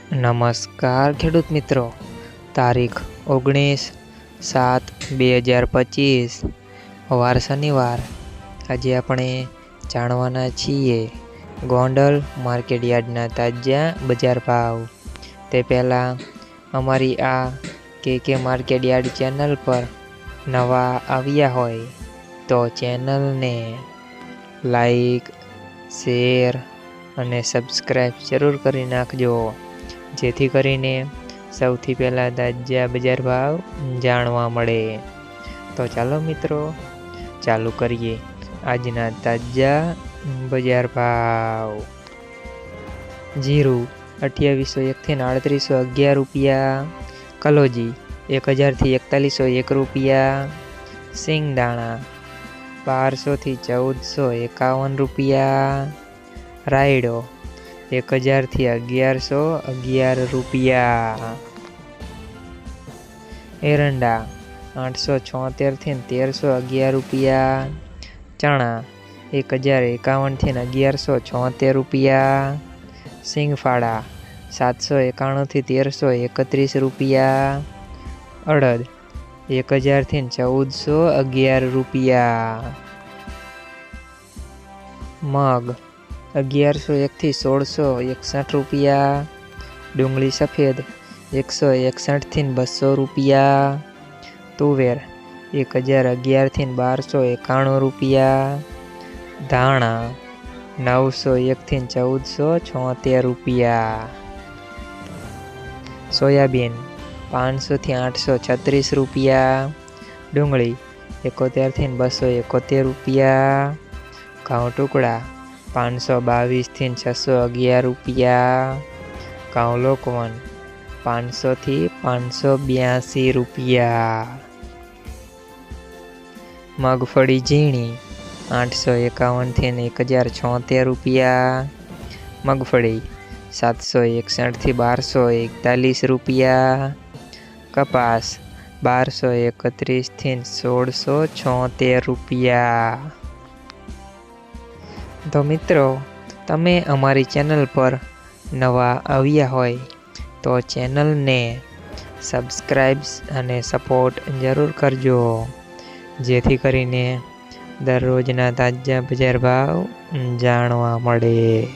નમસ્કાર ખેડૂત મિત્રો, તારીખ 19/7/2025 વાર શનિવાર। આજે આપણે જાણવાના છીએ ગોંડલ માર્કેટયાર્ડના તાજા બજાર ભાવ। તે પહેલાં અમારી આ કે માર્કેટયાર્ડ ચેનલ પર નવા આવ્યા હોય તો ચેનલને લાઈક, શેર અને સબસ્ક્રાઈબ જરૂર કરી નાખજો, જેથી કરીને સૌથી પહેલાં તાજા બજાર ભાવ જાણવા મળે। તો ચાલો મિત્રો, ચાલુ કરીએ આજના તાજા બજાર ભાવ। જીરું 2801 થી 3811 રૂપિયા, કલોજી 1000 થી 4101 રૂપિયા, સિંગદાણા 1200 થી 1451 રૂપિયા, રાયડો 1000 થી 1111 રૂપિયા, એરંડા 876 થી 1311 રૂપિયા, ચણા 1051 થી 1176 રૂપિયા, સિંગફાળા 791 થી 1331 રૂપિયા, અડદ 1000 થી 1411 રૂપિયા, મગ 1101 થી 1661 રૂપિયા, ડુંગળી સફેદ 161 થી 200 રૂપિયા, તુવેર 1011 થી 1291 રૂપિયા, ધાણા 901 થી 1476 રૂપિયા, સોયાબીન 500 થી 836 રૂપિયા, ડુંગળી 71 થી 271 રૂપિયા, ઘઉં ટુકડા 522 થી 611 રૂપિયા, ઘઉં લોકવન 500 થી 582 રૂપિયા, મગફળી ઝીણી 851 થી 1076 રૂપિયા, મગફળી 761 થી 1241 રૂપિયા, કપાસ 1231 થી 1676 રૂપિયા। તો મિત્રો, તમે અમારી ચેનલ પર નવા આવ્યા હોય તો ચેનલને સબસ્ક્રાઈબ અને સપોર્ટ જરૂર કરજો, જેથી કરીને દરરોજના તાજા બજાર ભાવ જાણવા મળે।